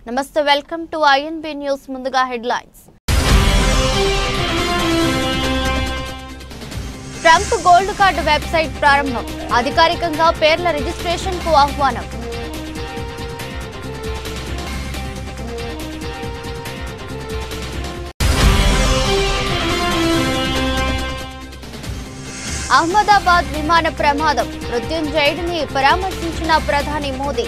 నమస్తే welcome to INB news ముందుగా headlines Trump gold card website ప్రారంభం అధికారికంగా పేర్ల రిజిస్ట్రేషన్ కు ఆహ్వానం అహ్మదాబాద్ విమాన ప్రమాదం మృత్యుంజయుడిని పరామర్శించిన ప్రధాని మోదీ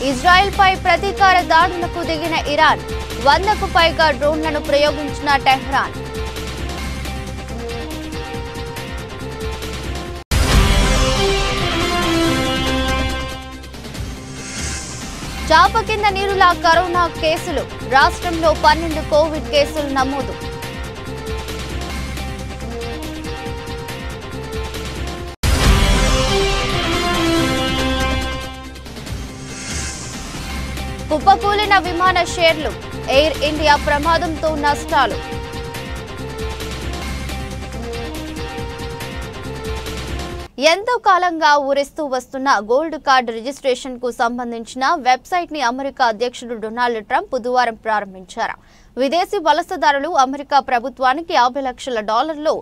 ఇజ్రాయెల్ పై ప్రతీకార దాడులకు దిగిన ఇరాన్ 100కు పైగా డ్రోన్లను ప్రయోగించిన టెహ్రాన్ చాప కింద నీరులా కరోనా కేసులు రాష్ట్రంలో 12 కోవిడ్ కేసులు నమోదు కుప్పకూలిన విమాన షేర్లు ఎయిర్ ఇండియా ప్రమాదంతో నష్టాలు ఎంతో కాలంగా ఊరిస్తూ వస్తున్న గోల్డ్ కార్డు రిజిస్ట్రేషన్ కు సంబంధించిన వెబ్సైట్ ని అమెరికా అధ్యక్షుడు డొనాల్డ్ ట్రంప్ బుధవారం ప్రారంభించారు. విదేశీ వలసదారులు అమెరికా ప్రభుత్వానికి $50 లక్షలు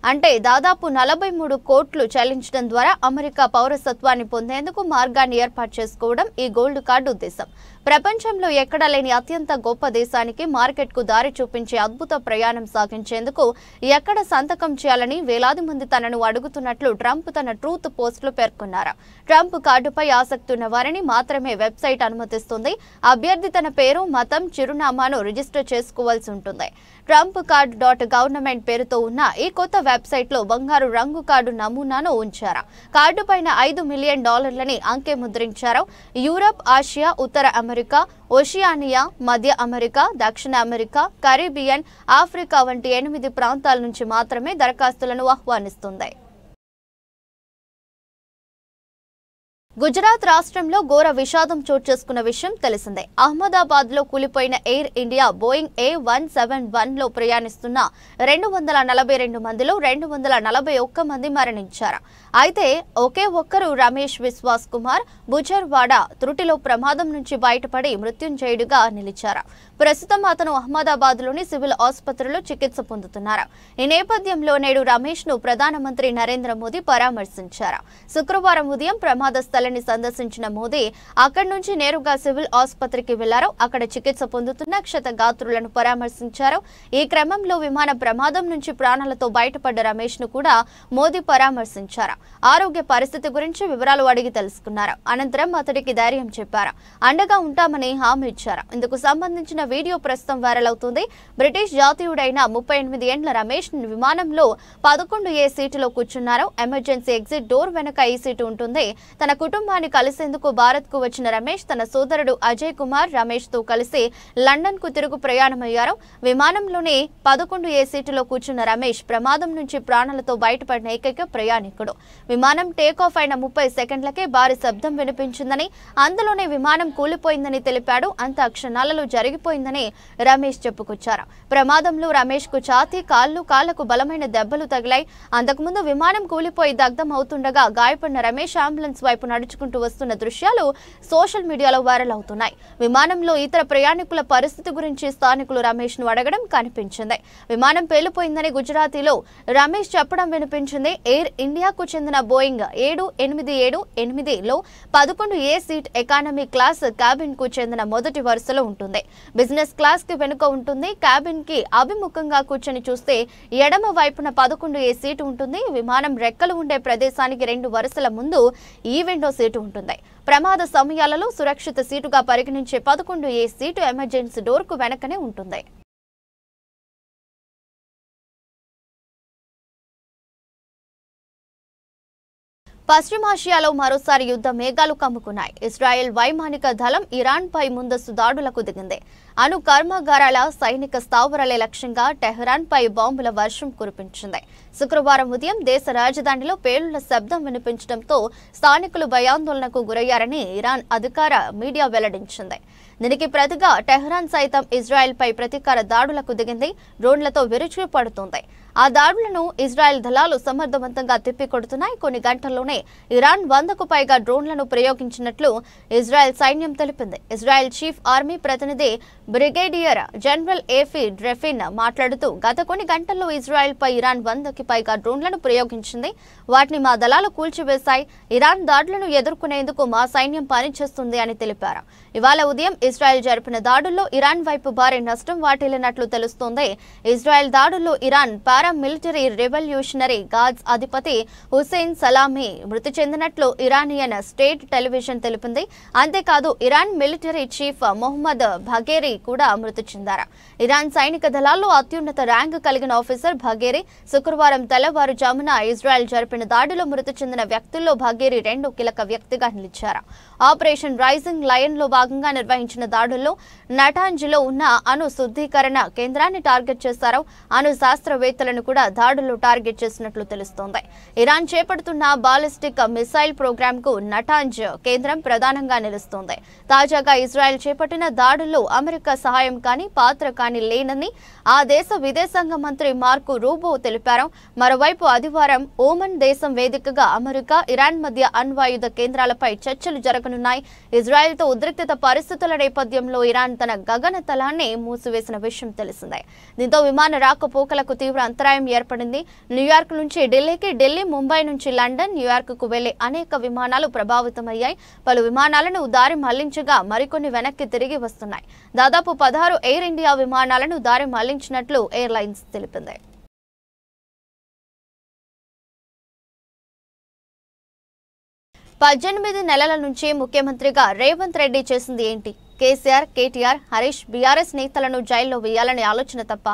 అంటే దాదాపు 43 కోట్లు చెల్లించడం ద్వారా అమెరికా పౌరసత్వాన్ని పొందేందుకు మార్గాన్ని ఏర్పాటు చేసుకోవడం ఈ గోల్డ్ కార్డు ఉద్దేశం. ప్రపంచంలో ఎక్కడా లేని అత్యంత గొప్ప దేశానికి మార్కెట్కు దారి చూపించే అద్భుత ప్రయాణం సాగించేందుకు ఎక్కడ సంతకం చేయాలని వేలాది మంది తనను అడుగుతున్నట్లు ట్రంప్ తన ట్రూత్ పోస్టులో పేర్కొన్నారు. ట్రంప్ కార్డుపై ఆసక్తి ఉన్న వారిని మాత్రమే వెబ్సైట్ అనుమతిస్తుంది. అభ్యర్థి తన పేరు, మతం, చిరునామాను రిజిస్టర్ చేసుకోవాల్సి ఉంటుంది. ట్రంప్ కార్డు .గవర్నమెంట్ పేరుతో ఉన్న ఈ కొత్త వెబ్సైట్ లో బంగారు రంగు కార్డు నమూనాను ఉంచారు. కార్డు పైన $5 మిలియన్ అంకె ముద్రించారు. యూరప్, ఆసియా, ఉత్తర అమెరికా, ఓషియానియా, మధ్య అమెరికా, దక్షిణ అమెరికా, కరీబియన్, ఆఫ్రికా వంటి 8 ప్రాంతాల నుంచి మాత్రమే దరఖాస్తులను ఆహ్వానిస్తుంది. గుజరాత్ రాష్ట్రంలో ఘోర విషాదం చోటు చేసుకున్న విషయం తెలిసిందే. అహ్మదాబాద్ లో కూలిపోయిన ఎయిర్ ఇండియా బోయింగ్ A171 లో ప్రయాణిస్తున్న 242 మందిలో 241 మంది మరణించారు. అయితే ఒకే ఒక్కరు రమేష్ విశ్వాస్ కుమార్ బుజర్వాడ త్రుటిలో ప్రమాదం నుంచి బయటపడి మృత్యుంజయుడిగా నిలిచారు. ప్రస్తుతం అతను అహ్మదాబాద్ లోని సివిల్ ఆసుపత్రిలో చికిత్స పొందుతున్నారు. ఈ నేపథ్యంలో నేడు రమేష్ ను ప్రధానమంత్రి నరేంద్ర మోదీ పరామర్శించారు. శుక్రవారం ఉదయం ప్రమాద స్థలాన్ని సందర్శించిన మోదీ అక్కడి నుంచి నేరుగా సివిల్ ఆసుపత్రికి వెళ్లారు. అక్కడ చికిత్స పొందుతున్న క్షతగాత్రులను పరామర్శించారు. ఈ క్రమంలో విమాన ప్రమాదం నుంచి ప్రాణాలతో బయటపడ్డ రమేష్ ను కూడా మోదీ పరామర్శించారు. ఆరోగ్య పరిస్థితి గురించి వివరాలు అడిగి తెలుసుకున్నారు. అనంతరం అతడికి ధైర్యం చెప్పారు. అండగా ఉంటామని హామీ ఇచ్చారు. ఇందుకు సంబంధించిన వీడియో ప్రస్తుతం వైరల్ అవుతుంది. బ్రిటిష్ జాతీయుడైన 38 ఏండ్ల రమేష్ విమానంలో 11A సీటులో కూర్చున్నారు. ఎమర్జెన్సీ ఎగ్జిట్ డోర్ వెనుక ఈ సీటు ఉంటుంది. తన కుటుంబాన్ని కలిసేందుకు భారత్ కు వచ్చిన రమేష్ తన సోదరుడు అజయ్ కుమార్ రమేష్ తో కలిసి లండన్ కు తిరుగు ప్రయాణమయ్యారు. విమానంలోని 11A సీటులో కూర్చున్న రమేష్ ప్రమాదం నుంచి ప్రాణాలతో బయటపడిన ఏకైక ప్రయాణికుడు. విమానం టేక్ ఆఫ్ అయిన 30 సెకండ్లకే భారీ శబ్దం వినిపించిందని, అందులోనే విమానం కూలిపోయిందని తెలిపాడు. అంత క్షణాలలో జరిగిపోయిందని రమేష్ చెప్పుకొచ్చారు. ప్రమాదంలో రమేష్ కు ఛాతీ, కాళ్లకు బలమైన దెబ్బలు తగిలాయి. అంతకుముందు విమానం కూలిపోయి దగ్ధం అవుతుండగా గాయపడిన రమేష్ అంబులెన్స్ వైపు నడుచుకుంటూ వస్తున్న దృశ్యాలు సోషల్ మీడియాలో వైరల్ అవుతున్నాయి. విమానంలో ఇతర ప్రయాణికుల పరిస్థితి గురించి స్థానికులు రమేష్ ను అడగడం కనిపించింది. విమానం పేలిపోయిందని గుజరాతీలో రమేష్ చెప్పడం వినిపించింది. ఎయిర్ ఇండియాకు చెందిన బోయింగ్ 787-8 లో 11A seat economy class cabin కు చెందిన మొదటి వరుసలో ఉంటుంది. బిజినెస్ క్లాస్ కి వెనుక ఉంటుంది. క్యాబిన్ కి అభిముఖంగా కూర్చొని చూస్తే ఎడమ వైపున 11A సీటు ఉంటుంది. విమానం రెక్కలు ఉండే ప్రదేశానికి 2 వరుసల ముందు ఈ విండో సీటు ఉంటుంది. ప్రమాద సమయాలలో సురక్షిత సీటుగా పరిగణించే 11A సీటు ఎమర్జెన్సీ డోర్ కు వెనకనే ఉంటుంది. పశ్చిమాసియాలో మరోసారి యుద్ధ మేఘాలు కమ్ముకున్నాయి. ఇజ్రాయెల్ వైమానిక దళం ఇరాన్ పై ముందస్తు దాడులకు దిగింది. అణు కర్మాగారాల సైనిక స్థావరాలే లక్ష్యంగా టెహ్రాన్ పై బాంబుల వర్షం కురిపించింది. శుక్రవారం ఉదయం దేశ రాజధానిలో పేలుళ్ల శబ్దం వినిపించడంతో స్థానికులు భయాందోళనకు గురయ్యారని ఇరాన్ అధికార మీడియా వెల్లడించింది. దీనికి ప్రతిగా టెహ్రాన్ సైతం ఇజ్రాయెల్ పై ప్రతీకార దాడులకు దిగింది. డ్రోన్లతో విరుచుకుపడుతోంది. ఆ దాడులను ఇజ్రాయెల్ దళాలు సమర్థవంతంగా తిప్పికొడుతున్నాయి. కొన్ని గంటల్లోనే ఇరాన్ 100కు పైగా డ్రోన్లను ప్రయోగించినట్లు ఇజ్రాయెల్ సైన్యం తెలిపింది. ఇజ్రాయెల్ చీఫ్ ఆర్మీ ప్రతినిధి బ్రిగేడియర్ జనరల్ ఏఫీ డ్రెఫిన్ మాట్లాడుతూ గత కొన్ని గంటల్లో ఇజ్రాయెల్ పై ఇరాన్ 100కి పైగా డ్రోన్లను ప్రయోగించింది. వాటిని మా దళాలు కూల్చివేశాయి. ఇరాన్ దాడులను ఎదుర్కొనేందుకు మా సైన్యం పనిచేస్తుంది అని తెలిపారు. ఇవాళ ఉదయం ఇజ్రాయెల్ జరిపిన దాడుల్లో ఇరాన్ వైపు భారీ నష్టం వాటిల్లినట్లు తెలుస్తోంది. ఇజ్రాయెల్ దాడుల్లో ఇరాన్ పారామిలిటరీ రెవల్యూషనరీ గార్డ్స్ అధిపతి హుసేన్ సలామీ మృతి చెందినట్లు ఇరానియన్ స్టేట్ టెలివిజన్ తెలిపింది. అంతేకాదు ఇరాన్ మిలిటరీ చీఫ్ మొహమ్మద్ భగేరీ కూడా మృతి చెందారు. ఇరాన్ సైనిక దళాల్లో అత్యున్నత ర్యాంకు కలిగిన ఆఫీసర్ భగేరీ శుక్రవారం తెల్లవారుజామున ఇజ్రాయెల్ జరిపిన దాడిలో మృతి చెందిన వ్యక్తుల్లో భగేరీ 2 కీలక వ్యక్తిగా నిలిచారు. ఆపరేషన్ రైజింగ్ లయన్ లో భాగంగా నిర్వహించిన దాడుల్లో నటాంజ్లో ఉన్న అణు శుద్ధీకరణ కేంద్రాన్ని టార్గెట్ చేశారు. అణు శాస్త్రవేత్తలను కూడా దాడుల్లో టార్గెట్ చేసినట్లు తెలుస్తోంది. ఇరాన్ చేపడుతున్న బాలిస్టిక్ మిసైల్ ప్రోగ్రామ్ కు నటాంజ్ కేంద్రం ప్రధానంగా నిలుస్తోంది. తాజాగా ఇజ్రాయెల్ చేపట్టిన దాడుల్లో అమెరికా సహాయం కానీ పాత్ర కానీ లేనని ఆ దేశ విదేశాంగ మంత్రి మార్కో రూబో తెలిపారు. మరోవైపు ఆదివారం ఓమన్ దేశం వేదికగా అమెరికా ఇరాన్ మధ్య అణ్వాయుధ కేంద్రాలపై చర్చలు జరగనున్నాయి. ఇజ్రాయెల్తో ఉద్రిక్తత పరిస్థితుల నేపథ్యంలో ఇరాన్ తన గగనతలాన్ని మూసివేసిన విషయం తెలిసిందే. దీంతో విమాన రాకపోకలకు తీవ్ర అంతరాయం ఏర్పడింది. న్యూయార్క్ నుంచి ఢిల్లీకి, ఢిల్లీ ముంబై నుంచి లండన్, న్యూయార్క్ కు వెళ్లే అనేక విమానాలు ప్రభావితమయ్యాయి. పలు విమానాలను దారి మళ్లించగా మరికొన్ని వెనక్కి తిరిగి వస్తున్నాయి. దాదాపు 16 ఎయిర్ ఇండియా విమానాలను దారి మళ్లించినట్లు ఎయిర్లైన్స్ తెలిపింది. 18 నెలల నుంచి ముఖ్యమంత్రిగా రేవంత్ రెడ్డి చేసింది ఏంటి? కేసీఆర్, కేటీఆర్, హరీష్, బీఆర్ఎస్ నేతలను జైల్లో వేయాలనే ఆలోచన తప్ప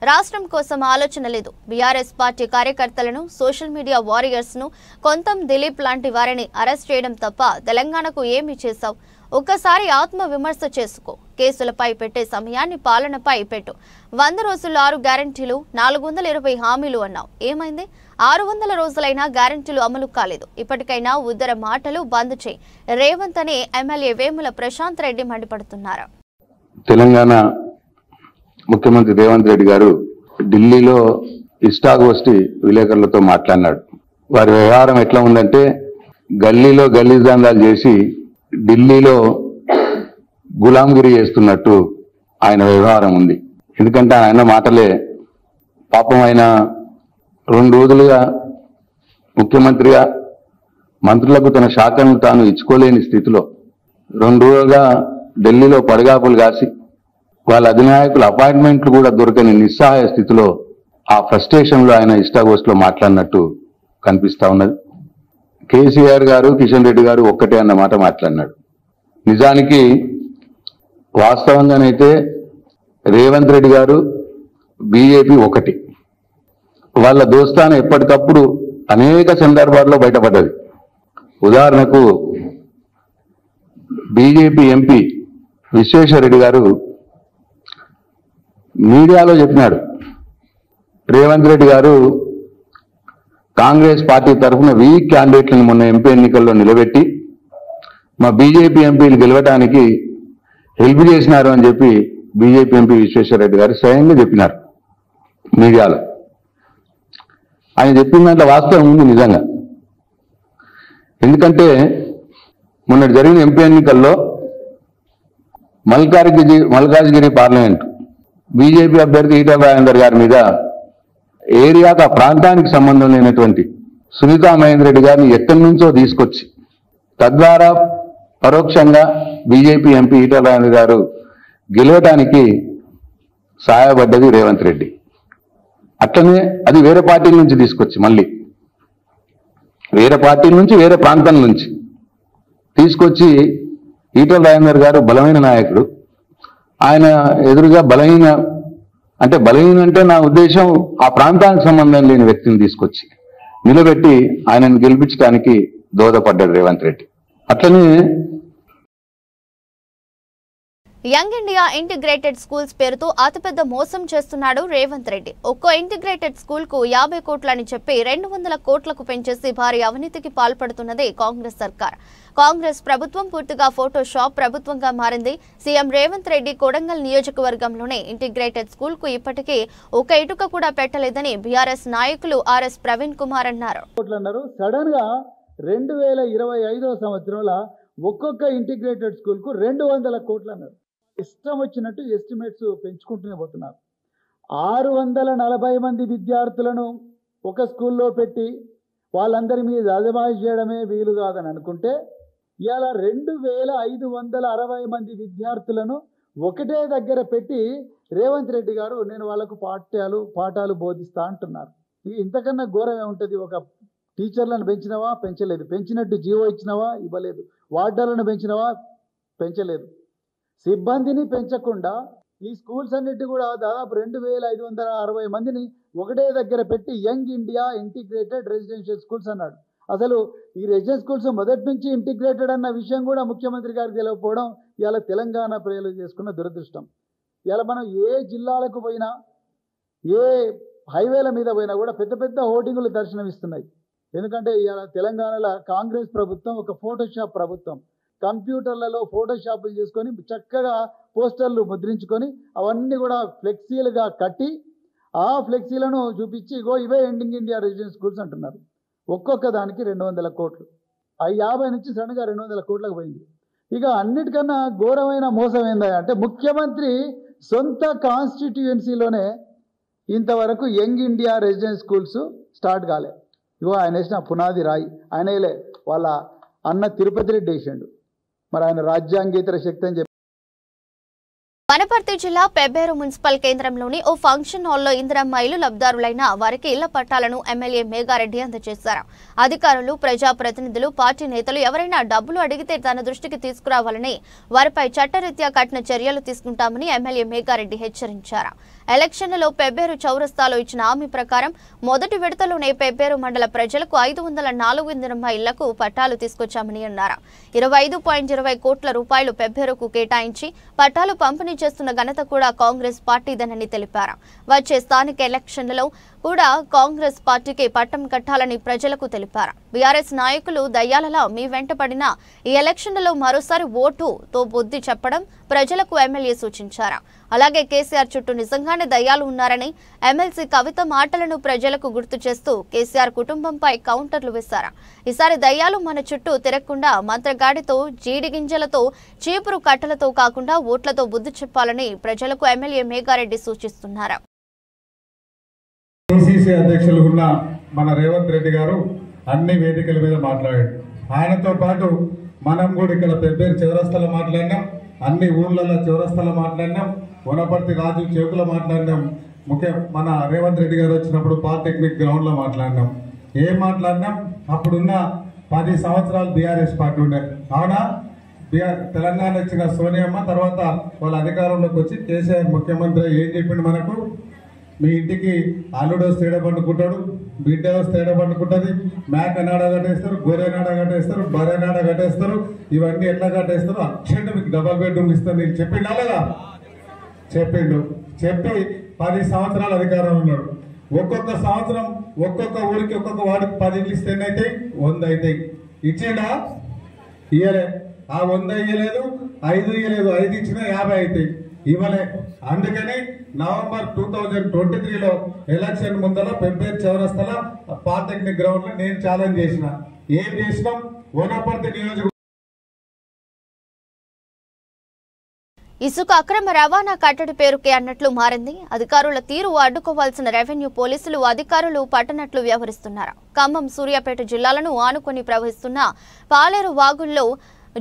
రాష్ట్రం కోసం ఆలోచన లేదు. బీఆర్ఎస్ పార్టీ కార్యకర్తలను, సోషల్ మీడియా వారియర్స్ ను, కొంతం దిలీప్ లాంటి వారిని అరెస్ట్ చేయడం తప్ప తెలంగాణకు ఏమి చేశావు? ఒక్కసారి ఆత్మ విమర్శ చేసుకో. కేసులపై పెట్టే సమయాన్ని పాలనపై పెట్టు. 100 రోజుల్లో 6 గ్యారంటీలు, 420 హామీలు అన్నావు. ఏమైంది? 600 రోజులైనా గ్యారంటీలు అమలు కాలేదు. ఇప్పటికైనా ఉద్దర మాటలు బంద్ చేయి. రేవంత్ అని ఎమ్మెల్యే వేముల ప్రశాంత్ రెడ్డి మండిపడుతున్నారు. తెలంగాణ ముఖ్యమంత్రి రేవంత్ రెడ్డి గారు ఢిల్లీలో ఇష్టాగోష్ఠి విలేకరులతో మాట్లాడినాడు. వారి వ్యవహారం ఎట్లా ఉందంటే గల్లీలో గల్లీజాందాలు చేసి ఢిల్లీలో గులాంగిరి చేస్తున్నట్టు ఆయన వ్యవహారం ఉంది. ఎందుకంటే ఆయన మాటలే పాపం ఆయన 2 రోజులుగా ముఖ్యమంత్రిగా మంత్రులకు తన శాఖను తాను ఇచ్చుకోలేని స్థితిలో 2 రోజులుగా ఢిల్లీలో పడగాపులు కాసి వాళ్ళ అధినాయకుల అపాయింట్మెంట్లు కూడా దొరకని నిస్సహాయ స్థితిలో ఆ ఫ్రస్ట్రేషన్లో ఆయన ఇష్టాగోష్ఠిలో మాట్లాడినట్టు కనిపిస్తా ఉన్నది. కేసీఆర్ గారు, కిషన్ రెడ్డి గారు ఒక్కటే అన్న మాట మాట్లాడినాడు. నిజానికి వాస్తవంగానైతే రేవంత్ రెడ్డి గారు బీజేపీ ఒకటి. వాళ్ళ దోస్తాను ఎప్పటికప్పుడు అనేక సందర్భాల్లో బయటపడ్డది. ఉదాహరణకు బీజేపీ ఎంపీ విశ్వేశ్వరరెడ్డి గారు మీడియాలో చెప్పినాడు, రేవంత్ రెడ్డి గారు కాంగ్రెస్ పార్టీ తరఫున వీక్ క్యాండిడేట్లను మొన్న ఎంపీ ఎన్నికల్లో నిలబెట్టి మా బీజేపీ ఎంపీలు గెలవడానికి హెల్ప్ చేసినారు అని చెప్పి బీజేపీ ఎంపీ విశ్వేశ్వరరెడ్డి గారు స్వయంగా చెప్పినారు మీడియాలో. ఆయన చెప్పిన దాంట్లో వాస్తవం ఉంది నిజంగా. ఎందుకంటే మొన్న జరిగిన ఎంపీ ఎన్నికల్లో మల్కాజ్గిరి పార్లమెంట్ బీజేపీ అభ్యర్థి ఈటెల రాజేందర్ గారి మీద ఏరియాకు ఆ ప్రాంతానికి సంబంధం లేనటువంటి సునీతా మహేందర్ రెడ్డి గారిని ఎక్కడి నుంచో తీసుకొచ్చి తద్వారా పరోక్షంగా బీజేపీ ఎంపీ ఈటెల రాజేందర్ గారు గెలవటానికి సహాయపడ్డది రేవంత్ రెడ్డి. అట్లనే అది వేరే పార్టీల నుంచి తీసుకొచ్చి మళ్ళీ వేరే పార్టీల నుంచి వేరే ప్రాంతం నుంచి తీసుకొచ్చి ఈటెల రాజేందర్ గారు బలమైన నాయకుడు, ఆయన ఎదురుగా బలహీన అంటే నా ఉద్దేశం ఆ ప్రాంతానికి సంబంధం లేని వ్యక్తిని తీసుకొచ్చి నిలబెట్టి ఆయనను గెలిపించడానికి దోహదపడ్డాడు రేవంత్ రెడ్డి. అట్లనే యంగ్ ఇండియా ఇంటిగ్రేటెడ్ స్కూల్స్ పేరుతో అతిపెద్ద మోసం చేస్తున్నాడు రేవంత్ రెడ్డి. ఒక్కో ఇంటిగ్రేటెడ్ స్కూల్ కు 50 కోట్లని చెప్పి 200 కోట్లకు పెంచేసి భారీ అవినీతికి పాల్పడుతున్నది కాంగ్రెస్ సర్కార్. కాంగ్రెస్ ప్రభుత్వం పూర్తిగా ఫోటోషాప్ ప్రభుత్వంగా మారింది. సీఎం రేవంత్ రెడ్డి కొడంగల్ నియోజకవర్గంలోనే ఇంటిగ్రేటెడ్ స్కూల్ కు ఇప్పటికీ ఒక ఇటుక కూడా పెట్టలేదని బీఆర్ఎస్ నాయకులు ఆర్ఎస్ ప్రవీణ్ కుమార్ అన్నారు. సడన్ గా 2025వ సంవత్సరంలో ఒక్కొక్క ఇంటిగ్రేటెడ్ స్కూల్ కు 200 కోట్లు అన్నారు. ఇష్టం వచ్చినట్టు ఎస్టిమేట్స్ పెంచుకుంటూనే పోతున్నారు. 640 మంది విద్యార్థులను ఒక స్కూల్లో పెట్టి వాళ్ళందరి మీద అజమాయిష్ చేయడమే వీలు కాదని అనుకుంటే ఇవాళ 2560 మంది విద్యార్థులను ఒకటే దగ్గర పెట్టి రేవంత్ రెడ్డి గారు నేను వాళ్ళకు పాఠాలు బోధిస్తా అంటున్నారు. ఇంతకన్నా ఘోరమే ఉంటుంది. ఒక టీచర్లను పెంచినవా పెంచలేదు, పెంచినట్టు జీవో ఇచ్చినవా ఇవ్వలేదు, వార్డర్లను పెంచినవా పెంచలేదు, సిబ్బందిని పెంచకుండా ఈ స్కూల్స్ అన్నిటి కూడా దాదాపు 2560 మందిని ఒకటే దగ్గర పెట్టి young India integrated residential schools అన్నాడు. అసలు ఈ రెసిడెన్షియల్ స్కూల్స్ మొదటి నుంచి ఇంటిగ్రేటెడ్ అన్న విషయం కూడా ముఖ్యమంత్రి గారికి తెలియకపోవడం ఇవాళ తెలంగాణ ప్రజలు చేసుకున్న దురదృష్టం. ఇవాళ మనం ఏ జిల్లాలకు పోయినా ఏ హైవేల మీద పోయినా కూడా పెద్ద పెద్ద హోర్డింగులు దర్శనమిస్తున్నాయి. ఎందుకంటే ఇవాళ తెలంగాణలో కాంగ్రెస్ ప్రభుత్వం ఒక ఫోటోషాప్ ప్రభుత్వం. కంప్యూటర్లలో ఫోటోషాపులు చేసుకొని చక్కగా పోస్టర్లు ముద్రించుకొని అవన్నీ కూడా ఫ్లెక్సీలుగా కట్టి ఆ ఫ్లెక్సీలను చూపించి ఇవే ఎండింగ్ ఇండియా రెసిడెన్షియల్ స్కూల్స్ అంటున్నారు. ఒక్కొక్క దానికి 200 కోట్లు, 50 నుంచి సడన్గా 200 కోట్లకు పోయింది. ఇక అన్నిటికన్నా ఘోరమైన మోసం ఏందా అంటే ముఖ్యమంత్రి సొంత కాన్స్టిట్యుయెన్సీలోనే ఇంతవరకు young India residential schools start కాలే. ఆయన వేసిన పునాది రాయి ఆయనలే వాళ్ళ అన్న తిరుపతి రెడ్డి వేసాడు. మరి ఆయన రాజ్యాంగేతర శక్తి అని చెప్పి వనపర్తి జిల్లా పెబ్బేరు మున్సిపల్ కేంద్రంలోని ఓ ఫంక్షన్ హాల్లో ఇందిరమ్మ ఇల్లు లబ్ధారులైన వారికి ఇళ్ల పట్టాలను ఎమ్మెల్యే మేఘారెడ్డి అందజేశారు. అధికారులు, ప్రజాప్రతినిధులు, పార్టీ నేతలు ఎవరైనా డబ్బులు అడిగితే తన దృష్టికి తీసుకురావాలని, వారిపై చట్టరీత్యా కఠిన చర్యలు తీసుకుంటామని ఎమ్మెల్యే మేఘారెడ్డి హెచ్చరించారు. ఎలక్షన్లలో పెబ్బేరు చౌరస్తాలో ఇచ్చిన హామీ ప్రకారం మొదటి విడతలోనే పెబ్బేరు మండల ప్రజలకు 504 ఇందిరమ్మ ఇళ్లకు పట్టాలు తీసుకొచ్చామని అన్నారు. 25.20 కోట్ల రూపాయలు పెబ్బేరుకు కేటాయించి పట్టాలు పంపిణీ చేస్తున్న ఘనత కూడా కాంగ్రెస్ పార్టీదనని తెలిపారు. వచ్చే స్థానిక ఎలక్షన్లలో కూడా కాంగ్రెస్ పార్టీకి పట్టం కట్టాలని ప్రజలకు తెలిపారు. బీఆర్ఎస్ నాయకులు దయ్యాలలా మీ వెంట పడిన ఈ ఎలక్షన్లలో మరోసారి ఓటుతో బుద్ధి చెప్పడం ప్రజలకు ఎమ్మెల్యే సూచించారు. అలాగే కేసీఆర్ చుట్టూ నిజంగానే దయ్యాలు ఉన్నారని ఎమ్మెల్సీ కవిత మాటలను ప్రజలకు గుర్తు చేస్తూ కేసీఆర్ కుటుంబంపై కౌంటర్లు వేశారు. ఈసారి దయ్యాలు మన చుట్టూ తిరగకుండా మంత్రగాడితో, జీడి గింజలతో, చీపురు కట్టలతో కాకుండా ఓట్లతో బుద్ధి చెప్పాలని ప్రజలకు ఎమ్మెల్యే మేఘారెడ్డి సూచిస్తున్నారు. పిసిసి అధ్యక్షులు ఉన్న మన రేవంత్ రెడ్డి గారు అన్ని వేదికల మీద మాట్లాడాడు. ఆయనతో పాటు మనం కూడా ఇక్కడ పెబ్బేరు చౌరస్తాలో మాట్లాడినాం, అన్ని ఊర్లలో చౌరస్తాలో మాట్లాడినాం, వనపర్తి రాజు చెవుకులో మాట్లాడినాం. మన రేవంత్ రెడ్డి గారు వచ్చినప్పుడు పాలిటెక్నిక్ గ్రౌండ్ లో మాట్లాడినాం. ఏం మాట్లాడినాం? అప్పుడున్న 10 సంవత్సరాలు బీఆర్ఎస్ పార్టీ ఉండే, అవునా? తెలంగాణ వచ్చిన సోనియమ్మ తర్వాత వాళ్ళ అధికారంలోకి వచ్చి కేసీఆర్ ముఖ్యమంత్రి ఏం చెప్పిండు మనకు? మీ ఇంటికి అల్లుడు వస్తే ఏడ పండుకుంటాడు, బిడ్డ వస్తే ఏడ పండుకుంటుంది, మేక నాడ కట్టేస్తారు, గొర్రె నాడ కట్టేస్తారు, బర్రె నాడ కట్టేస్తారు, ఇవన్నీ ఎట్లా కట్టేస్తారు, అక్షండి మీకు డబల్ బెడ్రూమ్ ఇస్తారు. నీకు చెప్పిండా లేదా? చెప్పిండు. చెప్పి 10 సంవత్సరాలు అధికారం ఉన్నాడు. ఒక్కొక్క సంవత్సరం ఒక్కొక్క ఊరికి ఒక్కొక్క వాడికి 10 ఇళ్ళు ఇస్తే ఎన్నైతాయి? 100 అవుతాయి. ఇచ్చిండా? ఇయ్యలే. ఆ 100 ఇయ్యలేదు, 5 ఇయ్యలేదు, 5 ఇచ్చినా 50 అవుతాయి. ఇవ్వలే. అందుకని నవంబర్ 2023లో ఎలక్షన్ ముందర పెబ్బేరు చౌరస్తాల పాలిటెక్నిక్ గ్రౌండ్ లో నేను ఛాలెంజ్ చేసిన. ఏం చేసినాం? వనపర్తి నియోజకవర్గం ఇసుక అక్రమ రవాణా కట్టడి పేరుకే అన్నట్లు మారింది. అధికారుల తీరు అడ్డుకోవాల్సిన రెవెన్యూ పోలీసులు అధికారులు పట్టనట్లు వ్యవహరిస్తున్నారు. ఖమ్మం, సూర్యాపేట జిల్లాలను ఆనుకొని ప్రవహిస్తున్న పాలేరు వాగుల్లో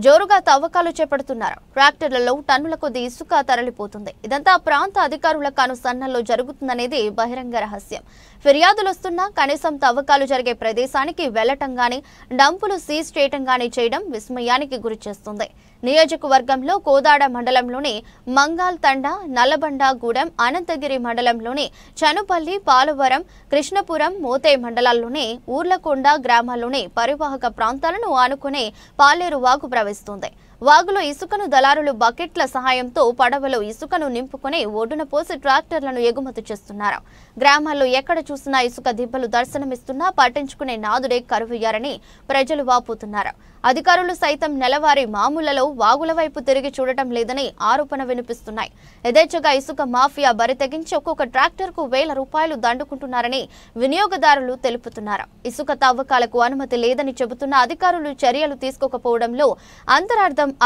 జోరుగా తవ్వకాలు చేపడుతున్నారు. ట్రాక్టర్లలో టన్నుల కొద్ది ఇసుక తరలిపోతుంది. ఇదంతా ప్రాంత అధికారుల కనుసన్నల్లో జరుగుతుందనేది బహిరంగ రహస్యం. ఫిర్యాదులు వస్తున్నా కనీసం తవ్వకాలు జరిగే ప్రదేశానికి వెళ్లటం గానీ, డంపులు సీజ్ చేయటం గానీ చేయడం విస్మయానికి గురి చేస్తుంది. నియోజకవర్గంలో కోదాడ మండలంలోని మంగాల్ తండ, నల్లబండ గూడెం, అనంతగిరి మండలంలోని చనుపల్లి, పాలవరం, కృష్ణపురం, మోతే మండలాల్లోని ఊర్లకొండ గ్రామాల్లోని పరివాహక ప్రాంతాలను ఆనుకునే పాలేరు వాగు ప్రవహిస్తుంది. వాగులో ఇసుకను దళారులు బకెట్ల సహాయంతో పడవలో ఇసుకను నింపుకొని ఒడ్డున పోసి ట్రాక్టర్లను ఎగుమతి చేస్తున్నారు. గ్రామాల్లో ఎక్కడ చూసినా ఇసుక దిబ్బలు దర్శనమిస్తున్నా పట్టించుకునే నాదుడే కరువయ్యారని ప్రజలు వాపోతున్నారు. అధికారులు సైతం నెలవారీ మామూలలో వాగుల వైపు తిరిగి చూడటం లేదని ఆరోపణ వినిపిస్తున్నాయి. యథేచ్ఛగా ఇసుక మాఫియా బరితెగించి ఒక్కొక్క ట్రాక్టర్కు ₹1000 దండుకుంటున్నారని వినియోగదారులు తెలుపుతున్నారు. ఇసుక తవ్వకాలకు అనుమతి లేదని చెబుతున్న అధికారులు చర్యలు తీసుకోకపోవడంలో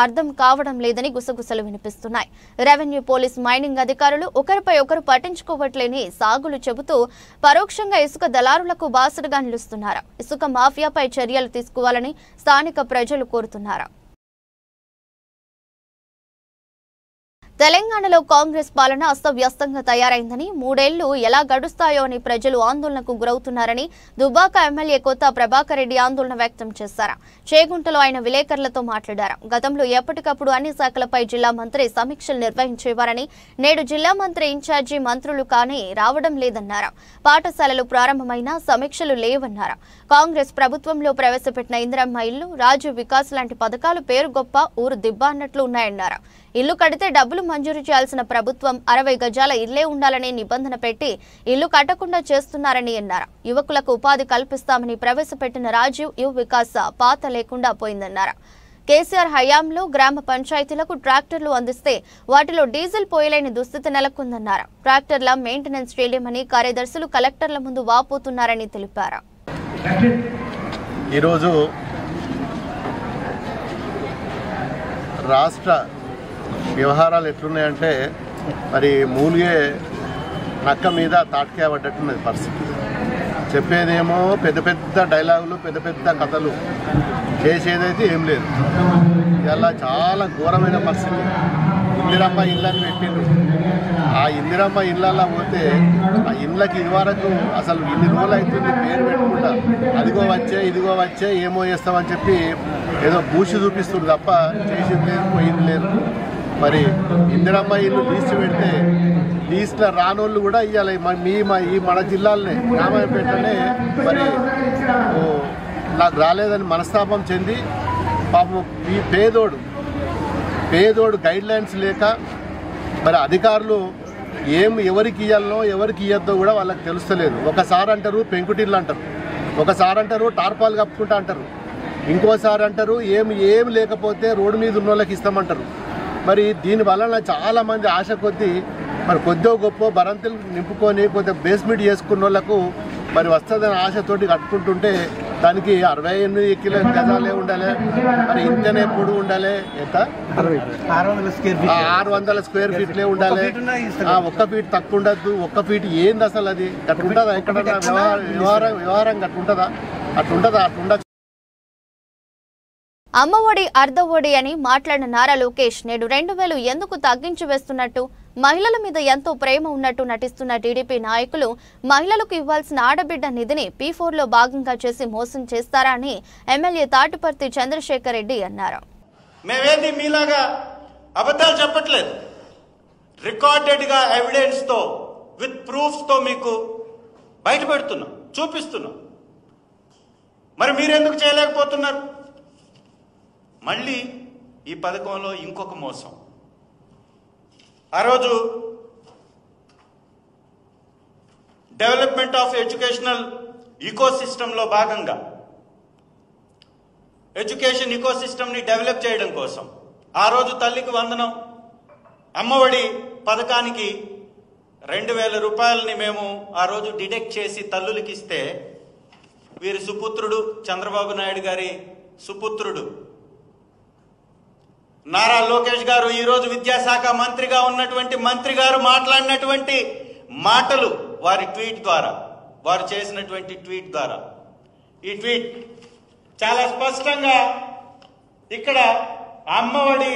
అర్థం కావడం లేదని గుసగుసలు వినిపిస్తున్నాయి. రెవెన్యూ, పోలీస్, మైనింగ్ అధికారులు ఒకరిపై ఒకరు పట్టించుకోవట్లేని సాగులు చెబుతూ పరోక్షంగా ఇసుక దళారులకు బాసటగా నిలుస్తున్నారు. ఇసుక మాఫియాపై చర్యలు తీసుకోవాలని స్థానిక ప్రజలు కోరుతున్నారు. తెలంగాణలో కాంగ్రెస్ పాలన అస్తవ్యస్తంగా తయారైందని, 3 ఏళ్లు ఎలా గడుస్తాయో అని ప్రజలు ఆందోళనకు గురవుతున్నారని దుబ్బాక ఎమ్మెల్యే కొత్త ప్రభాకర్ రెడ్డి ఆందోళన వ్యక్తం చేశారు. చేగుంటలో ఆయన విలేకరులతో మాట్లాడారు. గతంలో ఎప్పటికప్పుడు అన్ని శాఖలపై జిల్లా మంత్రి సమీక్షలు నిర్వహించేవారని, నేడు జిల్లా మంత్రి ఇన్ఛార్జి మంత్రులు కానీ రావడం లేదన్నారు. పాఠశాలలు ప్రారంభమైన సమీక్షలు లేవన్నారు. కాంగ్రెస్ ప్రభుత్వంలో ప్రవేశపెట్టిన ఇందిరమ్మ ఇల్లు, రాజీవ్ వికాస్ లాంటి పథకాలు పేరు గొప్ప, ఊరు దిబ్బ అన్నట్లు ఉన్నాయన్నారు. ఇల్లు కడితే డబ్బులు మంజూరు చేయాల్సిన ప్రభుత్వం 60 గజాల ఇళ్లే ఉండాలని నిబంధన పెట్టి ఇల్లు కట్టకుండా చేస్తున్నారని అన్నారు. యువకులకు ఉపాధి కల్పిస్తామని ప్రవేశపెట్టిన రాజీవ్ యువ వికాస్ పాత లేకుండా పోయిందన్నారు. కేసీఆర్ హయాంలో గ్రామ పంచాయతీలకు ట్రాక్టర్లు అందిస్తే వాటిలో డీజిల్ పోయలేని దుస్థితి నెలకొందన్నారు. ట్రాక్టర్ల మెయింటెనెన్స్ చేయలేమని కార్యదర్శులు కలెక్టర్ల ముందు వాపోతున్నారని తెలిపారు. ఈరోజు రాష్ట్ర వ్యవహారాలు ఎట్లున్నాయంటే మరి మూలిగే నక్క మీద తాటికాయ పడ్డట్టున్నది పరిస్థితి. చెప్పేదేమో పెద్ద పెద్ద డైలాగులు, పెద్ద పెద్ద కథలు, చేసేదైతే ఏం లేదు. ఇలా చాలా ఘోరమైన పరిస్థితి. ఇందిరమ్మ ఇళ్ళని పెట్టిండ్రు. ఆ ఇందిరమ్మ ఇళ్ళల్లో పోతే ఆ ఇళ్ళకి ఇదివరకు అసలు ఇన్ని రోజులు అవుతుంది పేరు పెట్టుకుంటా ఇదిగో వచ్చే ఏమో చేస్తామని చెప్పి ఏదో బూసి చూపిస్తుంది తప్ప చేసింది లేదు, పోయింది లేదు. మరి ఇందిరమ్మ ఇల్లు లీస్ట్ పెడితే లీస్ట్లో రానోళ్ళు కూడా ఇవ్వాలి. ఈ మన జిల్లాలనే రామాయపేటనే మరి నాకు రాలేదని మనస్తాపం చెంది పాపం ఈ పేదోడు గైడ్లైన్స్ లేక మరి అధికారులు ఎవరికి ఇవ్వాలనో ఎవరికి ఇవ్వద్దో కూడా వాళ్ళకి తెలుస్తలేదు. ఒకసారి అంటారు పెంకుటిల్లు అంటారు, ఒకసారి అంటారు టార్పాలు కప్పుకుంటా అంటారు, ఇంకోసారి అంటారు ఏం లేకపోతే రోడ్డు మీద ఉన్న వాళ్ళకి ఇస్తామంటారు. మరి దీనివల్ల చాలామంది ఆశ కొద్దీ మరి కొద్దో గొప్ప బరంతులు నింపుకొని కొద్దిగా బేస్మెంట్ చేసుకున్న వాళ్ళకు మరి వస్తుందని ఆశతోటి కట్టుకుంటుంటే దానికి 68 గజాలే ఉండాలి, మరి ఇంతనే పొడుగు ఉండాలి, ఎంత 600 స్క్వేర్ ఫీట్లే ఉండాలి. 1 ఫీట్ తక్కువ ఉండద్దు. 1 ఫీట్ ఏంది అసలు? అది అట్లుంటుందా? ఎక్కడన్నా వ్యవహారం అట్లుంటుందా? అట్లుండదు. అమ్మఒడి అర్ధఒడి అని మాట్లాడిన నారా లోకేష్ నేడు 2000 ఎందుకు తగ్గించి వేస్తున్నట్టు, మహిళల మీద ఎంతో ప్రేమ ఉన్నట్టు నటిస్తున్న టీడీపీ నాయకులు మహిళలకు ఇవ్వాల్సిన ఆడబిడ్డ నిధిని P4లో భాగంగా చేసి మోసం చేస్తారా అని ఎమ్మెల్యే తాటిపర్తి చంద్రశేఖర్ రెడ్డి అన్నారు. మేమేంది మీలాగా అబద్ధాలు చెప్పట్లేదు. రికార్డెడ్గా ఎవిడెన్స్తో విత్ ప్రూఫ్స్తో మీకు బయట పెడుతున్నాం, చూపిస్తున్నాం. మరి మీరెందుకు చేయలేకపోతున్నారు? మళ్ళీ ఈ పథకంలో ఇంకొక మోసం. ఆ రోజు డెవలప్మెంట్ ఆఫ్ ఎడ్యుకేషనల్ ఈకోసిస్టంలో భాగంగా ఎడ్యుకేషన్ ఈకోసిస్టమ్ని డెవలప్ చేయడం కోసం ఆ రోజు తల్లికి వందనం అమ్మఒడి పథకానికి 2000 రూపాయలని మేము ఆ రోజు డిడక్ట్ చేసి తల్లులకి ఇస్తే వీరి సుపుత్రుడు చంద్రబాబు నాయుడు గారి సుపుత్రుడు నారా లోకేష్ గారు ఈరోజు విద్యాశాఖ మంత్రిగా ఉన్నటువంటి మంత్రి గారు మాట్లాడినటువంటి మాటలు వారి ట్వీట్ ద్వారా, వారు చేసినటువంటి ట్వీట్ ద్వారా, ఈ ట్వీట్ చాలా స్పష్టంగా ఇక్కడ అమ్మఒడి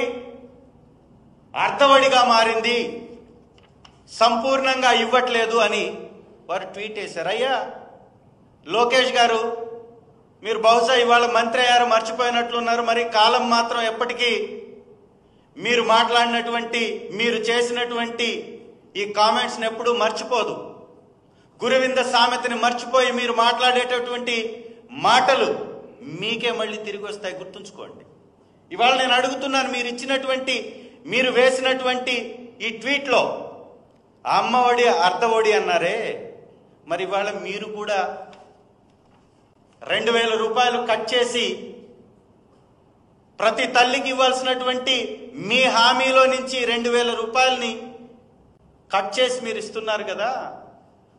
అర్ధవడిగా మారింది, సంపూర్ణంగా ఇవ్వట్లేదు అని వారు ట్వీట్ చేశారు. అయ్యా లోకేష్ గారు, మీరు బహుశా ఇవాళ మంత్రి అయ్యారు, మర్చిపోయినట్లున్నారు. మరి కాలం మాత్రం ఎప్పటికీ మీరు మాట్లాడినటువంటి, మీరు చేసినటువంటి ఈ కామెంట్స్ని ఎప్పుడూ మర్చిపోదు. గురువింద సామెతని మర్చిపోయి మీరు మాట్లాడేటటువంటి మాటలు మీకే మళ్ళీ తిరిగి వస్తాయి, గుర్తుంచుకోండి. ఇవాళ నేను అడుగుతున్నాను, మీరు వేసినటువంటి ఈ ట్వీట్లో అమ్మ ఒడి అర్ధ ఒడి అన్నారే, మరి ఇవాళ మీరు కూడా 2000 రూపాయలు కట్ చేసి ప్రతి తల్లికి ఇవ్వాల్సినటువంటి మీ హామీలో నుంచి 2000 రూపాయలని కట్ చేసి మీరు ఇస్తున్నారు కదా.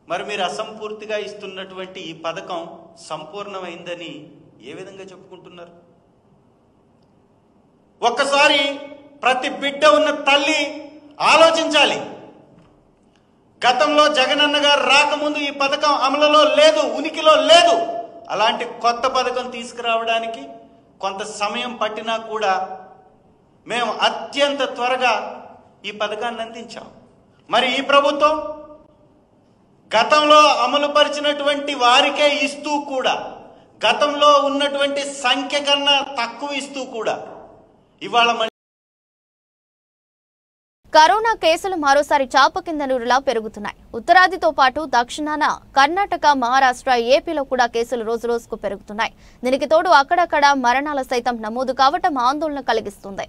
మరి మీరు అసంపూర్తిగా ఇస్తున్నటువంటి ఈ పథకం సంపూర్ణమైందని ఏ విధంగా చెప్పుకుంటున్నారు? ఒక్కసారి ప్రతి బిడ్డ ఉన్న తల్లి ఆలోచించాలి. గతంలో జగనన్న గారు రాకముందు ఈ పథకం అమలులో లేదు, ఉనికిలో లేదు. అలాంటి కొత్త పథకం తీసుకురావడానికి కొంత సమయం పట్టినా కూడా మేము అత్యంత త్వరగా ఈ పథకాన్ని అందించాం. మరి ఈ ప్రభుత్వం గతంలో అమలు పరిచినటువంటి వారికే ఇస్తూ కూడా, గతంలో ఉన్నటువంటి సంఖ్య కన్నా తక్కువ ఇస్తూ కూడా ఇవాళ కరోనా కేసులు మరోసారి చాప కింద నూరులా పెరుగుతున్నాయి. ఉత్తరాదితో పాటు దక్షిణాన కర్ణాటక, మహారాష్ట్ర, ఏపీలో కూడా కేసులు రోజురోజుకు పెరుగుతున్నాయి. దీనికి తోడు అక్కడక్కడ మరణాలు సైతం నమోదు కావటం ఆందోళన కలిగిస్తుంది.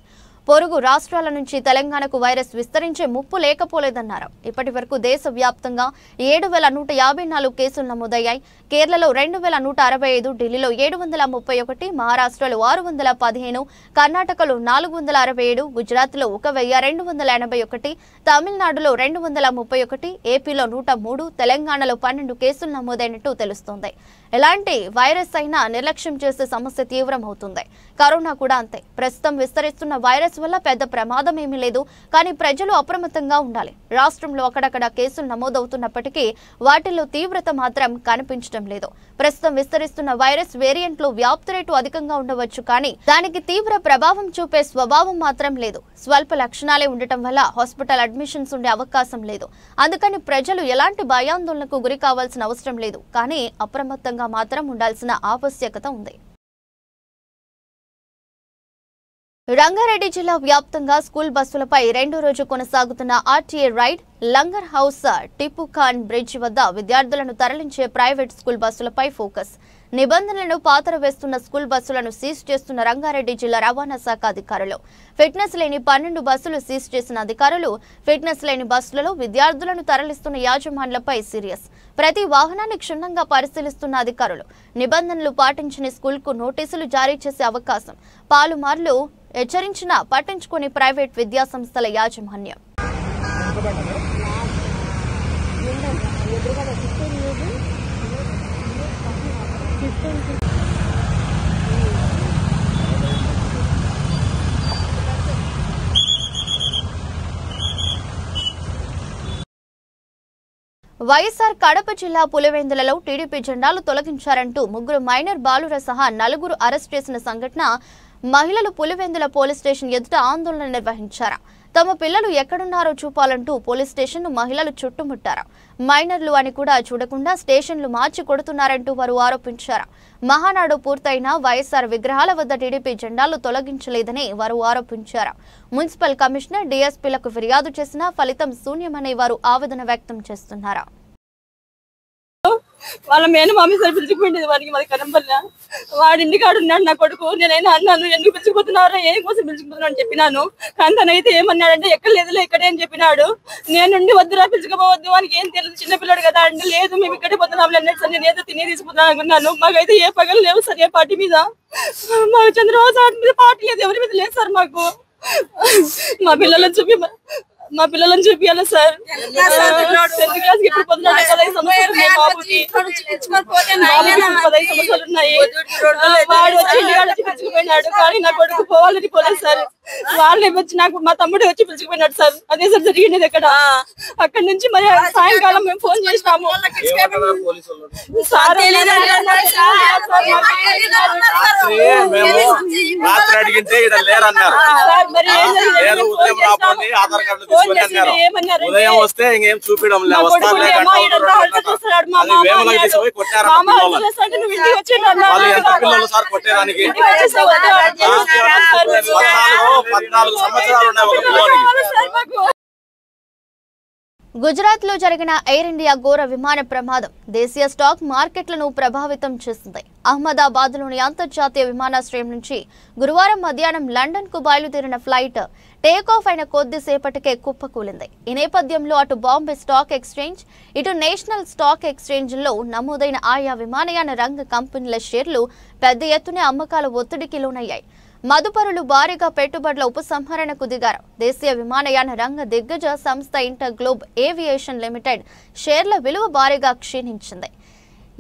పొరుగు రాష్ట్రాల నుంచి తెలంగాణకు వైరస్ విస్తరించే ముప్పు లేకపోలేదన్నారు. ఇప్పటి వరకు దేశవ్యాప్తంగా 7154 కేసులు నమోదయ్యాయి. కేరళలో 2165, ఢిల్లీలో 731, మహారాష్ట్రలో 615, కర్ణాటకలో 467, గుజరాత్లో 1281, తమిళనాడులో 231, ఏపీలో 103, తెలంగాణలో 12 కేసులు నమోదైనట్టు తెలుస్తోంది. ఎలాంటి వైరస్ అయినా నిర్లక్ష్యం చేసే సమస్య తీవ్రమవుతుంది. కరోనా కూడా అంతే. ప్రస్తుతం విస్తరిస్తున్న వైరస్ వల్ల పెద్ద ప్రమాదం ఏమీ లేదు, కానీ ప్రజలు అప్రమత్తంగా ఉండాలి. రాష్ట్రంలో అక్కడక్కడ కేసులు నమోదవుతున్నప్పటికీ వాటిల్లో తీవ్రత మాత్రం కనిపించడం లేదు. ప్రస్తుతం విస్తరిస్తున్న వైరస్ వేరియంట్లు వ్యాప్తి రేటు అధికంగా ఉండవచ్చు, కానీ దానికి తీవ్ర ప్రభావం చూపే స్వభావం మాత్రం లేదు. స్వల్ప లక్షణాలే ఉండటం వల్ల హాస్పిటల్ అడ్మిషన్స్ ఉండే అవకాశం లేదు. అందుకని ప్రజలు ఎలాంటి భయాందోళనకు గురి కావాల్సిన అవసరం లేదు, కానీ అప్రమత్తంగా మాత్రం ఉండాల్సిన ఆవశ్యకత ఉంది. రంగారెడ్డి జిల్లా వ్యాప్తంగా స్కూల్ బస్సులపై రెండో రోజు కొనసాగుతున్న RTA raid. Langar Houz, Tippu Khan bridge వద్ద విద్యార్థులను తరలించే ప్రైవేట్ స్కూల్ బస్సులపై ఫోకస్. నిబంధనలను పాతర వేస్తున్న స్కూల్ బస్సులను సీజ్ చేస్తున్న రంగారెడ్డి జిల్లా రవాణా శాఖ అధికారులు. ఫిట్నెస్ లేని 12 బస్సులు సీజ్ చేసిన అధికారులు. ఫిట్నెస్ లేని బస్సులలో విద్యార్థులను తరలిస్తున్న యాజమాన్లపై సీరియస్. ప్రతి వాహనాన్ని క్షుణ్ణంగా పరిశీలిస్తున్న అధికారులు. నిబంధనలు పాటించని స్కూల్కు నోటీసులు జారీ చేసే అవకాశం. పాలుమార్లు హెచ్చరించినా పట్టించుకుని ప్రైవేట్ విద్యాసంస్థల యాజమాన్యం. వైఎస్ఆర్ కడప జిల్లా పులివెందులలో టీడీపీ జెండాలు తొలగించారంటూ 3 మైనర్ బాలుర సహా 4 అరెస్ట్ చేసిన సంఘటన. మహిళలు పులివెందుల పోలీస్ స్టేషన్ ఎదుట ఆందోళన నిర్వహించారు. తమ పిల్లలు ఎక్కడున్నారో చూపాలంటూ పోలీస్ స్టేషన్ను మహిళలు చుట్టుముట్టారు. మైనర్లు అని కూడా చూడకుండా స్టేషన్లు మార్చి కొడుతున్నారంటూ వారు ఆరోపించారు. మహానాడు పూర్తయినా వైఎస్ఆర్ విగ్రహాల వద్ద టీడీపీ జెండాలు తొలగించలేదని వారు ఆరోపించారు. మున్సిపల్ కమిషనర్, డీఎస్పీలకు ఫిర్యాదు చేసినా ఫలితం శూన్యమని వారు ఆవేదన వ్యక్తం చేస్తున్నారు. వాళ్ళ మేనమామి సార్ పిలిచిపోయింది వారికి మాది కరంపల్ల. వాడి ఇంటికాడు ఉన్నాడు నా కొడుకు. నేనైనా అన్నాను, ఎందుకు పిలిచిపోతున్నారో, ఏం కోసం పిలిచిపోతున్నా అని చెప్పినాను. కానీ తనైతే ఏమన్నాడంటే ఎక్కడ లేదులే ఇక్కడే అని చెప్పినాడు. నేనుండి వద్దురా పిలుచుకోవద్దు, వానికి ఏం తెలియదు, చిన్నపిల్లడు కదా అంటే లేదు మేము ఇక్కడే పోతున్నాం అన్నాడు సార్. నేనేదో తినే తీసుకున్నాను అనుకున్నాను. మాకైతే ఏ పగలు లేవు సార్, ఏ పార్టీ మీద. మాకు చంద్రబాబు సార్ మీద పార్టీ లేదు, ఎవరి మీద లేదు సార్. మాకు మా పిల్లలను చూపియాలి సార్. 10th క్లాస్ ఇప్పుడు 15 సంవత్సరాలు ఉన్నాయి బాబుకి. 15 సంవత్సరాలు ఉన్నాయి. వాడు వచ్చి ఇంటికాడ వచ్చి పిలుచుకుపోయినాడు, కానీ నా కొడుకు పోవాలని పోలేదు సార్. వాళ్ళే వచ్చి నాకు మా తమ్ముడు వచ్చి పిలుచుకుపోయినాడు సార్. అదే సార్ జరిగింది అక్కడ. అక్కడ నుంచి మరి సాయంకాలం మేము ఫోన్ చేసినాము సార్. ఉదయం వస్తే ఇంకేం చూపించడం పిల్లలు సార్ కొట్టేదానికి 14 సంవత్సరాలు ఉన్నాయి ఒక పిల్లలకి. గుజరాత్ లో జరిగిన ఎయిర్ ఇండియా ఘోర విమాన ప్రమాదం దేశీయ స్టాక్ మార్కెట్లను ప్రభావితం చేసింది. అహ్మదాబాద్ లోని అంతర్జాతీయ విమానాశ్రయం నుంచి గురువారం మధ్యాహ్నం లండన్ కు బయలుదేరిన ఫ్లైట్ టేక్ ఆఫ్ అయిన కొద్దిసేపటికే కుప్పకూలింది. ఈ నేపథ్యంలో అటు బాంబే స్టాక్ ఎక్స్చేంజ్, ఇటు నేషనల్ స్టాక్ ఎక్స్చేంజ్ లో నమోదైన ఆయా విమానయాన రంగ కంపెనీల షేర్లు పెద్ద ఎత్తున అమ్మకాల ఒత్తిడికి లోనయ్యాయి. మదుపరులు భారీగా పెట్టుబడుల ఉపసంహరణకు దిగారు. దేశీయ విమానయాన రంగ దిగ్గజ సంస్థ ఇంటర్ గ్లోబ్ ఏవియేషన్ లిమిటెడ్ షేర్ల విలువ భారీగా క్షీణించింది.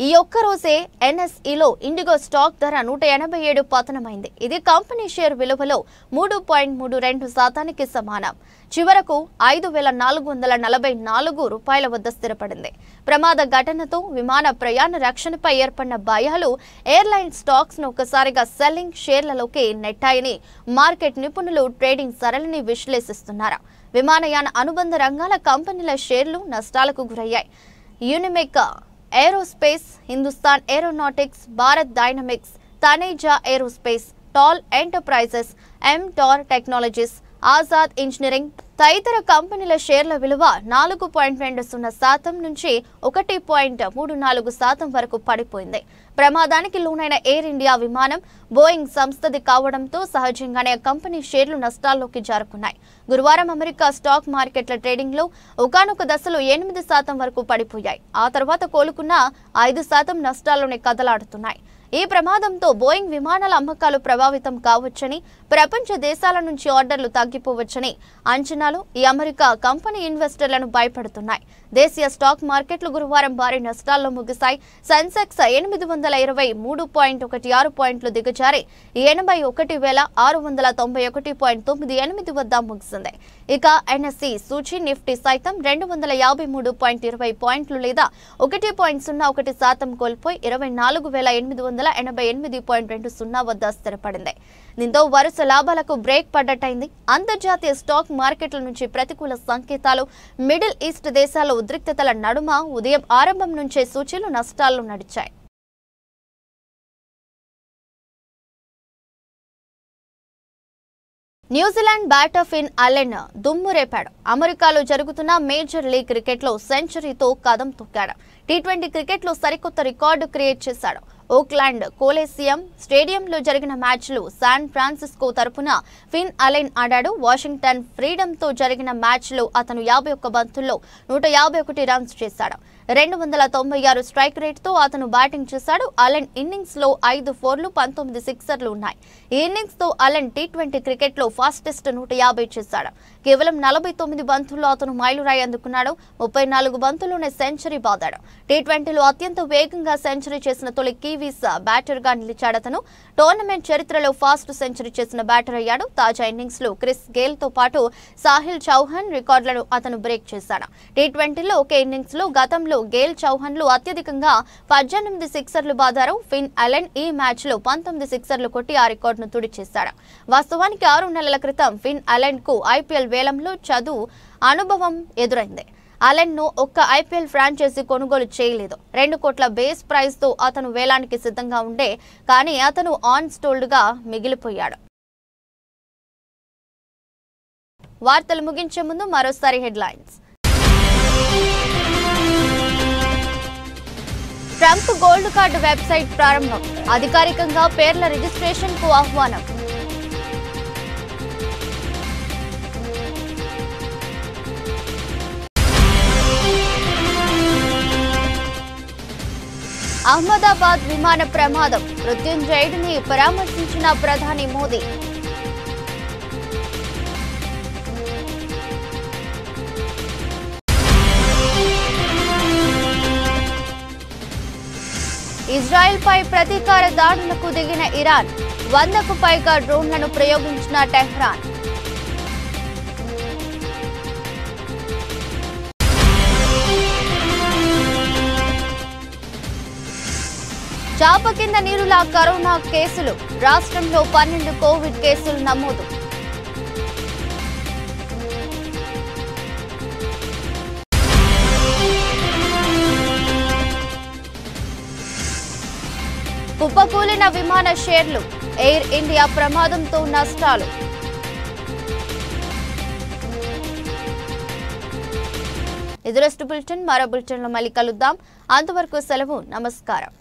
ఈ ఒక్క రోజే ఎన్ఎస్ఈలో ఇండిగో స్టాక్ ధర 187 పతనమైంది. ఇది కంపెనీ షేర్ విలువలో 3.32% సమానం. చివరకు 5,444 రూపాయల వద్ద స్థిరపడింది. ప్రమాద ఘటనతో విమాన ప్రయాణ రక్షణపై ఏర్పడిన భయాలు ఎయిర్లైన్ స్టాక్స్ ను ఒకసారిగా సెల్లింగ్ షేర్లలోకి నెట్టాయని మార్కెట్ నిపుణులు ట్రేడింగ్ సరళిని విశ్లేషిస్తున్నారు. విమానయాన అనుబంధ రంగాల కంపెనీల షేర్లు నష్టాలకు గురయ్యాయి. Unimech Aerospace, Hindustan Aeronautics, Bharat Dynamics, Taneja Aerospace, Taal Enterprises, MTAR Technologies, Azad Engineering తదితర కంపెనీల షేర్ల విలువ 4.20% నుంచి 1.34% వరకు పడిపోయింది. ప్రమాదానికి లోనైన ఎయిర్ ఇండియా విమానం బోయింగ్ సంస్థది కావడంతో సహజంగానే కంపెనీ షేర్లు నష్టాల్లోకి జారుకున్నాయి. గురువారం అమెరికా స్టాక్ మార్కెట్ల ట్రేడింగ్ లో ఒకానొక దశలో 8% వరకు పడిపోయాయి. ఆ తర్వాత కోలుకున్న 5% నష్టాల్లోనే కదలాడుతున్నాయి. ఈ ప్రమాదంతో బోయింగ్ విమానాల అమ్మకాలు ప్రభావితం కావచ్చని, ప్రపంచ దేశాల నుంచి ఆర్డర్లు తగ్గిపోవచ్చని అంచనాలు ఈ అమెరికా కంపెనీ ఇన్వెస్టర్లను భయపడుతున్నాయి. దేశీయ స్టాక్ మార్కెట్లు గురువారం భారీ నష్టాల్లో ముగిశాయి. సెన్సెక్స్ 823.16 పాయింట్లు దిగజారి 81,691.98 వద్ద ముగిసింది. ఇక ఎన్ఎస్ఈ సూచీ నిఫ్టీ సైతం 253.20 పాయింట్లు లేదా 1.01% కోల్పోయి 24,888.20 వద్ద స్థిరపడింది. దీంతో వరుస లాభాలకు బ్రేక్ పడ్డట్టయింది. అంతర్జాతీయ స్టాక్ మార్కెట్ల నుంచి ప్రతికూల సంకేతాలు, మిడిల్ ఈస్ట్ దేశాల ఉద్రిక్తతల నడుమ ఉదయం ఆరంభం నుంచే సూచీలు నష్టాల్లో నడిచాయి. న్యూజిలాండ్ బ్యాటర్ ఫిన్ అలెన్ దుమ్ము రేపాడు. అమెరికాలో జరుగుతున్న మేజర్ లీగ్ క్రికెట్లో సెంచరీతో కదం తొక్కాడు. టీ20 క్రికెట్లో సరికొత్త రికార్డు క్రియేట్ చేశాడు. ఓక్లాండ్ కోలేసియం స్టేడియంలో జరిగిన మ్యాచ్లో శాన్ ఫ్రాన్సిస్కో తరపున ఫిన్ అలెన్ ఆడాడు. వాషింగ్టన్ ఫ్రీడమ్తో జరిగిన మ్యాచ్లో అతను 51 బంతుల్లో 151 రన్స్ చేశాడు. 296 స్ట్రైక్ రేట్తో అతను బ్యాటింగ్ చేశాడు. అలెన్ ఇన్నింగ్స్లో 5 ఫోర్లు, 19 సిక్సర్లు ఉన్నాయి. ఈ ఇన్నింగ్స్తో అలెన్ టీ20 క్రికెట్లో ఫాస్టెస్ట్ 150 చేశాడు. కేవలం 49 బంతుల్లో అతను మైలురాయి అందుకున్నాడు. 34 బంతుల్లోనే సెంచరీ బాదాడు. టీ20లో అత్యంత వేగంగా సెంచరీ చేసిన తొలి కివీస్ బ్యాటర్ గా నిలిచాడతను. టోర్నమెంట్ చరిత్రలో ఫాస్ట్ సెంచరీ చేసిన బ్యాటర్ అయ్యాడు. తాజా ఇన్నింగ్స్ లో క్రిస్ గేల్ తో పాటు సాహిల్ చౌహాన్ రికార్డులను అతను బ్రేక్ చేశాడు. టీ20లో ఒకే ఇన్నింగ్స్ లో గతంలో గేల్, చౌహాన్లు అత్యధికంగా 18 సిక్సర్లు బాదారు. ఫిన్ అలెన్ ఈ మ్యాచ్ లో 19 సిక్సర్లు కొట్టి ఆ రికార్డును తుడిచేశాడు. వాస్తవానికి 6 నెలల క్రితం ఫిన్ అలెన్ కు ఐపీఎల్ వేలంలో అనుభవం ఎదురైంది. అలెన్ ను ఒక్క ఐపీఎల్ ఫ్రాంచైజీ కొనుగోలు చేయలేదు. 2 కోట్ల బేస్ ప్రైజ్ తో అతను వేలానికి సిద్ధంగా ఉండే కానీ అతను ఆన్ స్టోల్డ్ గా మిగిలిపోయాడు. వార్తలు ముగించే ముందు మరోసారి headlines. Trump gold card website ప్రారంభం. అధికారికంగా పేర్ల రిజిస్ట్రేషన్ కు ఆహ్వానం. అహ్మదాబాద్ విమాన ప్రమాదం. మృత్యుంజయుడిని పరామర్శించిన ప్రధాని మోదీ. ఇజ్రాయెల్ పై ప్రతీకార దాడులకు దిగిన ఇరాన్. 100కు పైగా డ్రోన్లను ప్రయోగించిన టెహ్రాన్. చాప కింద నీరులా కరోనా కేసులు. రాష్ట్రంలో 12 కోవిడ్ కేసులు నమోదు. కుప్పకూలిన విమాన షేర్లు. ఎయిర్ ఇండియా ప్రమాదంతో నష్టాలు. ఇది రెస్ట్ బులెటిన్. మరో బులెటిన్లో మళ్ళీ కలుద్దాం. అంతవరకు సెలవు. నమస్కారం.